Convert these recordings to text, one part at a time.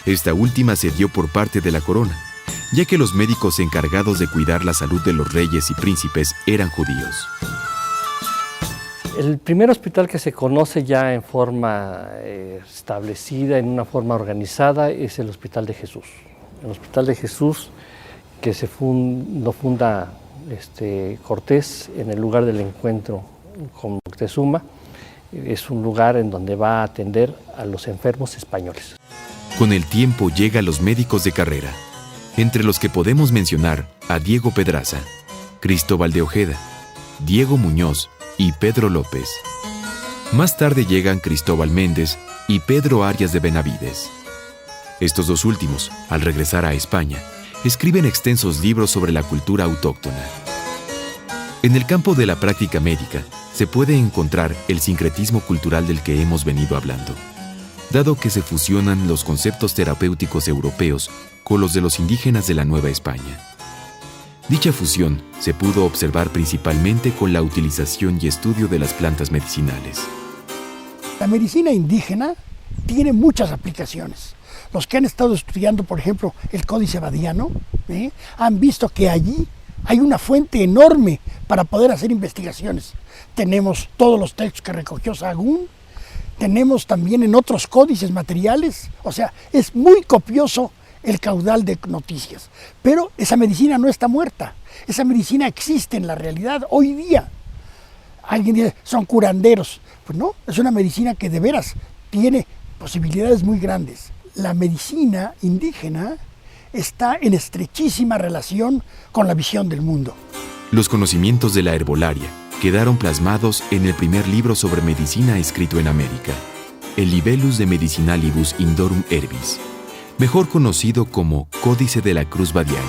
Esta última se dio por parte de la corona, ya que los médicos encargados de cuidar la salud de los reyes y príncipes eran judíos. El primer hospital que se conoce ya en forma establecida, en una forma organizada, es el Hospital de Jesús. El Hospital de Jesús que lo funda Cortés en el lugar del encuentro con Moctezuma. Es un lugar en donde va a atender a los enfermos españoles. Con el tiempo llegan los médicos de carrera, entre los que podemos mencionar a Diego Pedraza, Cristóbal de Ojeda, Diego Muñoz y Pedro López. Más tarde llegan Cristóbal Méndez y Pedro Arias de Benavides. Estos dos últimos, al regresar a España, escriben extensos libros sobre la cultura autóctona. En el campo de la práctica médica se puede encontrar el sincretismo cultural del que hemos venido hablando, dado que se fusionan los conceptos terapéuticos europeos con los de los indígenas de la Nueva España. Dicha fusión se pudo observar principalmente con la utilización y estudio de las plantas medicinales. La medicina indígena tiene muchas aplicaciones. Los que han estado estudiando, por ejemplo, el Códice Badiano, han visto que allí hay una fuente enorme para poder hacer investigaciones. Tenemos todos los textos que recogió Sahagún, tenemos también en otros códices materiales, o sea, es muy copioso el caudal de noticias. Pero esa medicina no está muerta, esa medicina existe en la realidad hoy día. Alguien dice, son curanderos. Pues no, es una medicina que de veras tiene posibilidades muy grandes. La medicina indígena está en estrechísima relación con la visión del mundo. Los conocimientos de la herbolaria quedaron plasmados en el primer libro sobre medicina escrito en América, el Libellus de Medicinalibus Indorum Herbis, mejor conocido como Códice de la Cruz Badiano.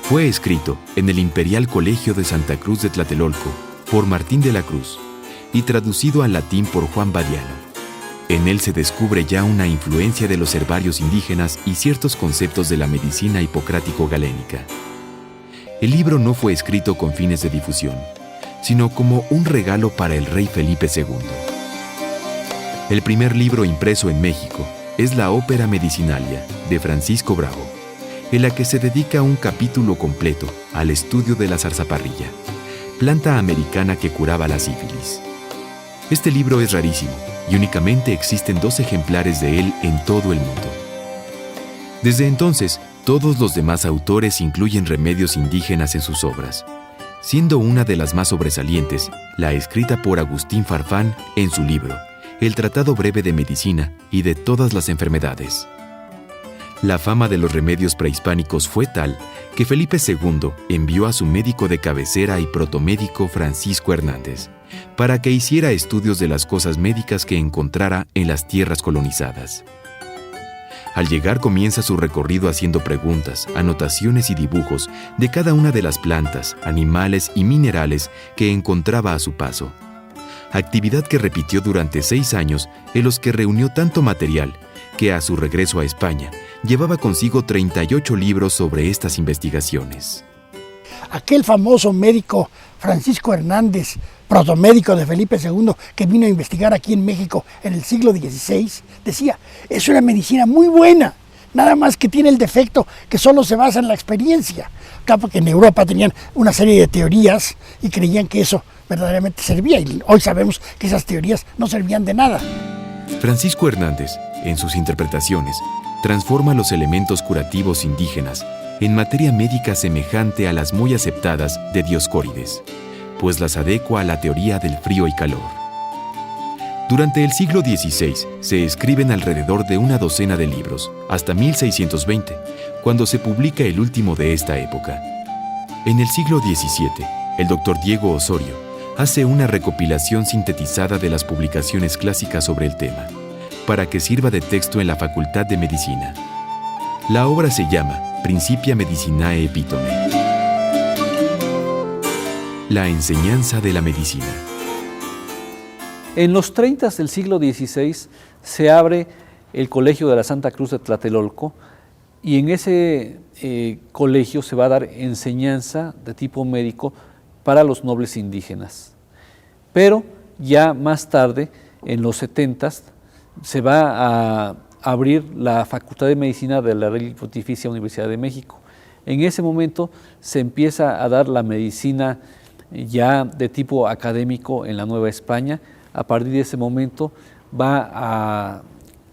Fue escrito en el Imperial Colegio de Santa Cruz de Tlatelolco por Martín de la Cruz y traducido al latín por Juan Badiano. En él se descubre ya una influencia de los herbarios indígenas y ciertos conceptos de la medicina hipocrático-galénica. El libro no fue escrito con fines de difusión, sino como un regalo para el rey Felipe II. El primer libro impreso en México es la Ópera Medicinalia de Francisco Bravo, en la que se dedica un capítulo completo al estudio de la zarzaparrilla, planta americana que curaba la sífilis. Este libro es rarísimo y únicamente existen 2 ejemplares de él en todo el mundo. Desde entonces, todos los demás autores incluyen remedios indígenas en sus obras, siendo una de las más sobresalientes la escrita por Agustín Farfán en su libro El Tratado Breve de Medicina y de todas las enfermedades. La fama de los remedios prehispánicos fue tal que Felipe II envió a su médico de cabecera y protomédico Francisco Hernández para que hiciera estudios de las cosas médicas que encontrara en las tierras colonizadas. Al llegar comienza su recorrido haciendo preguntas, anotaciones y dibujos de cada una de las plantas, animales y minerales que encontraba a su paso. Actividad que repitió durante 6 años en los que reunió tanto material que a su regreso a España llevaba consigo 38 libros sobre estas investigaciones. Aquel famoso médico Francisco Hernández, protomédico de Felipe II, que vino a investigar aquí en México en el siglo XVI, decía, es una medicina muy buena, nada más que tiene el defecto que solo se basa en la experiencia. Claro, porque en Europa tenían una serie de teorías y creían que eso verdaderamente servía, y hoy sabemos que esas teorías no servían de nada. Francisco Hernández, en sus interpretaciones, transforma los elementos curativos indígenas en materia médica semejante a las muy aceptadas de Dioscórides, pues las adecua a la teoría del frío y calor. Durante el siglo XVI se escriben alrededor de una docena de libros, hasta 1620, cuando se publica el último de esta época. En el siglo XVII, el doctor Diego Osorio hace una recopilación sintetizada de las publicaciones clásicas sobre el tema, para que sirva de texto en la Facultad de Medicina. La obra se llama Principia Medicinae Epitome. La enseñanza de la medicina. En los 30 del siglo XVI se abre el Colegio de la Santa Cruz de Tlatelolco y en ese colegio se va a dar enseñanza de tipo médico para los nobles indígenas. Pero ya más tarde, en los 70, se va a abrir la Facultad de Medicina de la Real y Pontificia Universidad de México. En ese momento se empieza a dar la medicina ya de tipo académico en la Nueva España. A partir de ese momento va a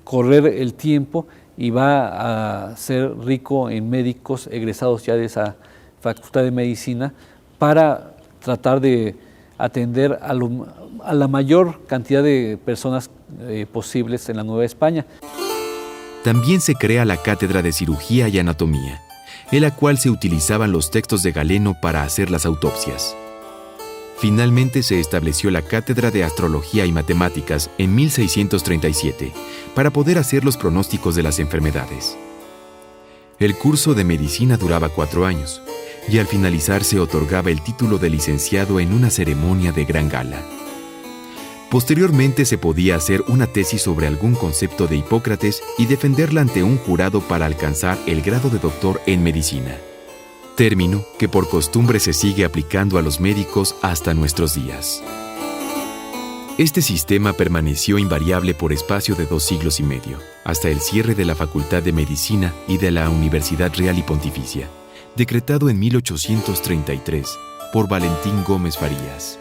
correr el tiempo y va a ser rico en médicos egresados ya de esa Facultad de Medicina para tratar de atender a la mayor cantidad de personas posibles en la Nueva España. También se crea la Cátedra de Cirugía y Anatomía, en la cual se utilizaban los textos de Galeno para hacer las autopsias. Finalmente se estableció la Cátedra de Astrología y Matemáticas en 1637 para poder hacer los pronósticos de las enfermedades. El curso de medicina duraba 4 años y al finalizar se otorgaba el título de licenciado en una ceremonia de gran gala. Posteriormente se podía hacer una tesis sobre algún concepto de Hipócrates y defenderla ante un jurado para alcanzar el grado de doctor en medicina, término que por costumbre se sigue aplicando a los médicos hasta nuestros días. Este sistema permaneció invariable por espacio de 2 siglos y medio, hasta el cierre de la Facultad de Medicina y de la Universidad Real y Pontificia, decretado en 1833 por Valentín Gómez Farías.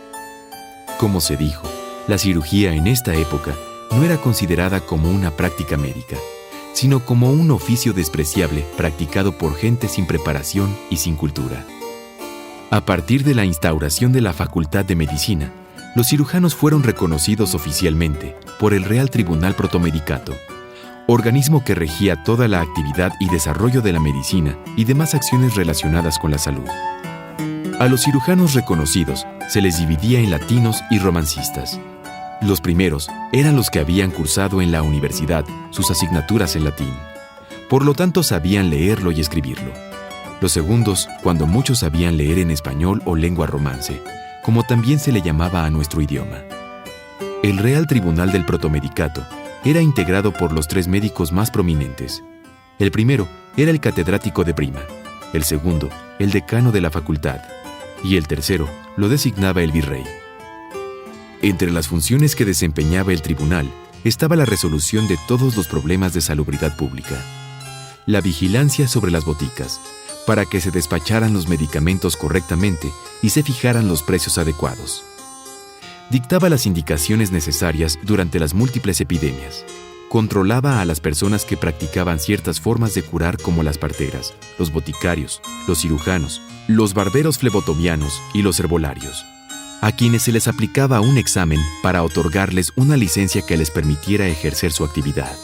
Como se dijo, la cirugía en esta época no era considerada como una práctica médica, sino como un oficio despreciable practicado por gente sin preparación y sin cultura. A partir de la instauración de la Facultad de Medicina, los cirujanos fueron reconocidos oficialmente por el Real Tribunal Protomedicato, organismo que regía toda la actividad y desarrollo de la medicina y demás acciones relacionadas con la salud. A los cirujanos reconocidos se les dividía en latinos y romancistas. Los primeros eran los que habían cursado en la universidad sus asignaturas en latín. Por lo tanto, sabían leerlo y escribirlo. Los segundos, cuando muchos sabían leer en español o lengua romance, como también se le llamaba a nuestro idioma. El Real Tribunal del Protomedicato era integrado por los 3 médicos más prominentes. El primero era el catedrático de prima, el segundo, el decano de la facultad, y el tercero lo designaba el virrey. Entre las funciones que desempeñaba el tribunal estaba la resolución de todos los problemas de salubridad pública, la vigilancia sobre las boticas, para que se despacharan los medicamentos correctamente y se fijaran los precios adecuados. Dictaba las indicaciones necesarias durante las múltiples epidemias. Controlaba a las personas que practicaban ciertas formas de curar como las parteras, los boticarios, los cirujanos, los barberos flebotomianos y los herbolarios, a quienes se les aplicaba un examen para otorgarles una licencia que les permitiera ejercer su actividad.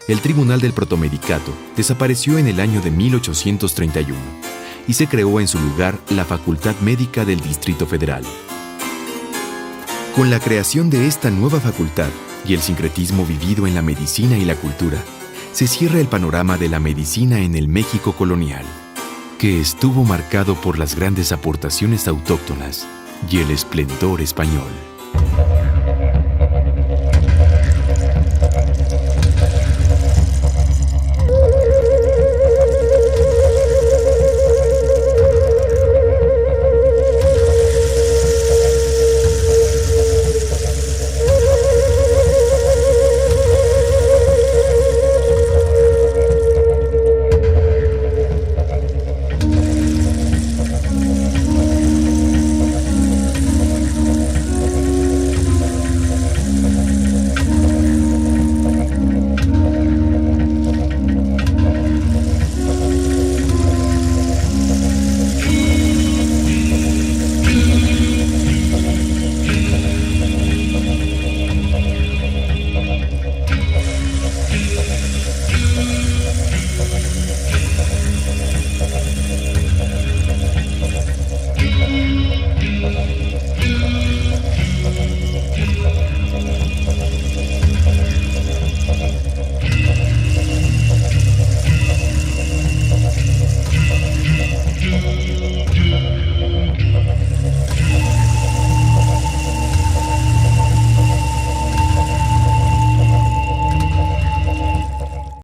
El Tribunal del Protomedicato desapareció en el año de 1831 y se creó en su lugar la Facultad Médica del Distrito Federal. Con la creación de esta nueva facultad y el sincretismo vivido en la medicina y la cultura, se cierra el panorama de la medicina en el México colonial, que estuvo marcado por las grandes aportaciones autóctonas y el esplendor español.